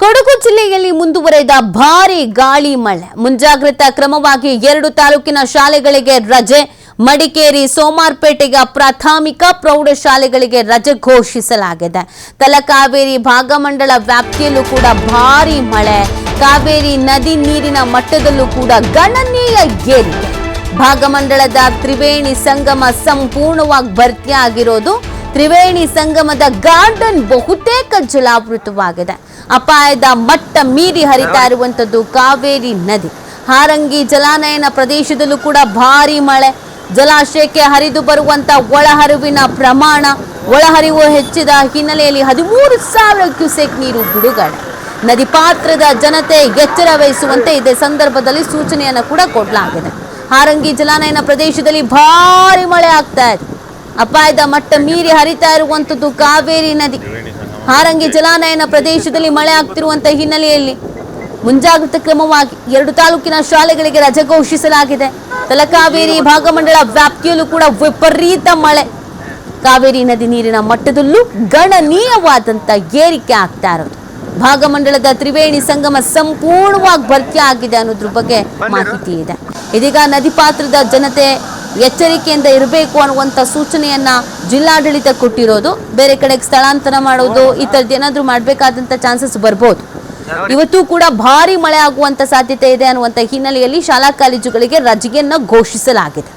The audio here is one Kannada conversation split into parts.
ಕೊಡಗು ಜಿಲ್ಲೆಯಲ್ಲಿ ಮುಂದುವರೆದ ಭಾರೀ ಗಾಳಿ ಮಳೆ ಮುಂಜಾಗ್ರತಾ ಕ್ರಮವಾಗಿ 2 ತಾಲೂಕಿನ ಶಾಲೆಗಳಿಗೆ ರಜೆ. ಮಡಿಕೇರಿ ಸೋಮಾರ್ಪೇಟೆಯ ಪ್ರಾಥಮಿಕ ಪ್ರೌಢಶಾಲೆಗಳಿಗೆ ರಜೆ ಘೋಷಿಸಲಾಗಿದೆ. ತಲಕಾವೇರಿ ಭಾಗಮಂಡಲ ವ್ಯಾಪ್ತಿಯಲ್ಲೂ ಕೂಡ ಭಾರೀ ಮಳೆ. ಕಾವೇರಿ ನದಿ ನೀರಿನ ಮಟ್ಟದಲ್ಲೂ ಕೂಡ ಗಣನೀಯ ಏರಿಕೆ. ಭಾಗಮಂಡಲದ ತ್ರಿವೇಣಿ ಸಂಗಮ ಸಂಪೂರ್ಣವಾಗಿ ಭರ್ತಿಯಾಗಿರೋದು. ತ್ರಿವೇಣಿ ಸಂಗಮದ ಗಾರ್ಡನ್ ಬಹುತೇಕ ಜಲಾವೃತವಾಗಿದೆ. ಅಪಾಯದ ಮಟ್ಟ ಮೀರಿ ಹರಿತಾ ಇರುವಂತದ್ದು ಕಾವೇರಿ ನದಿ. ಹಾರಂಗಿ ಜಲಾನಯನ ಪ್ರದೇಶದಲ್ಲೂ ಕೂಡ ಭಾರೀ ಮಳೆ. ಜಲಾಶಯಕ್ಕೆ ಹರಿದು ಬರುವಂತ ಒಳಹರಿವಿನ ಪ್ರಮಾಣ, ಒಳಹರಿವು ಹೆಚ್ಚಿದ ಹಿನ್ನೆಲೆಯಲ್ಲಿ 13,000 ಕ್ಯೂಸೆಕ್ ನೀರು ಬಿಡುಗಡೆ. ನದಿ ಪಾತ್ರದ ಜನತೆ ಎಚ್ಚರ ವಹಿಸುವಂತೆ ಇದೇ ಸಂದರ್ಭದಲ್ಲಿ ಸೂಚನೆಯನ್ನು ಕೂಡ ಕೊಡಲಾಗಿದೆ. ಹಾರಂಗಿ ಜಲಾನಯನ ಪ್ರದೇಶದಲ್ಲಿ ಭಾರಿ ಮಳೆ ಆಗ್ತಾ ಇದೆ. ಅಪಾಯದ ಮಟ್ಟ ಮೀರಿ ಹರಿತಾ ಇರುವಂತದ್ದು ಕಾವೇರಿ ನದಿ. ಹಾರಂಗಿ ಜಲಾನಯನ ಪ್ರದೇಶದಲ್ಲಿ ಮಳೆ ಆಗ್ತಿರುವಂತಹ ಹಿನ್ನೆಲೆಯಲ್ಲಿ ಮುಂಜಾಗ್ರತಾ ಕ್ರಮವಾಗಿ 2 ತಾಲೂಕಿನ ಶಾಲೆಗಳಿಗೆ ರಜೆ ಘೋಷಿಸಲಾಗಿದೆ. ತಲಕಾವೇರಿ ಭಾಗಮಂಡಲ ವ್ಯಾಪ್ತಿಯಲ್ಲೂ ಕೂಡ ವಿಪರೀತ ಮಳೆ. ಕಾವೇರಿ ನದಿ ನೀರಿನ ಮಟ್ಟದಲ್ಲೂ ಗಣನೀಯವಾದಂತ ಏರಿಕೆ ಆಗ್ತಾ ಇರೋದು. ಭಾಗಮಂಡಲದ ತ್ರಿವೇಣಿ ಸಂಗಮ ಸಂಪೂರ್ಣವಾಗಿ ಭರ್ತಿಯಾಗಿದೆ ಅನ್ನೋದ್ರ ಬಗ್ಗೆ ಮಾಹಿತಿ ಇದೆ. ಇದೀಗ ನದಿ ಪಾತ್ರದ ಜನತೆ ಎಚ್ಚರಿಕೆಯಿಂದ ಇರಬೇಕು ಅನ್ನುವಂಥ ಸೂಚನೆಯನ್ನ ಜಿಲ್ಲಾಡಳಿತ ಕೊಟ್ಟಿರೋದು. ಬೇರೆ ಕಡೆಗೆ ಸ್ಥಳಾಂತರ ಮಾಡೋದು ಈ ಥರದ್ದು ಏನಾದರೂ ಮಾಡಬೇಕಾದಂಥ ಚಾನ್ಸಸ್ ಬರ್ಬೋದು. ಇವತ್ತು ಕೂಡ ಭಾರಿ ಮಳೆ ಆಗುವಂತ ಸಾಧ್ಯತೆ ಇದೆ ಅನ್ನುವಂಥ ಹಿನ್ನೆಲೆಯಲ್ಲಿ ಶಾಲಾ ಕಾಲೇಜುಗಳಿಗೆ ರಜೆಯನ್ನು ಘೋಷಿಸಲಾಗಿದೆ.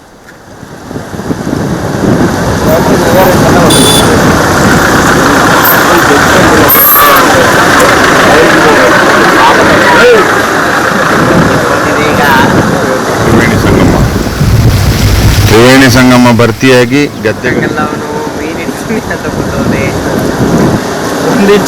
ತ್ರಿವೇಣಿ ಸಂಗಮ ಭರ್ತಿಯಾಗಿ ಗದ್ದೆಗೆಲ್ಲ ಮೀನು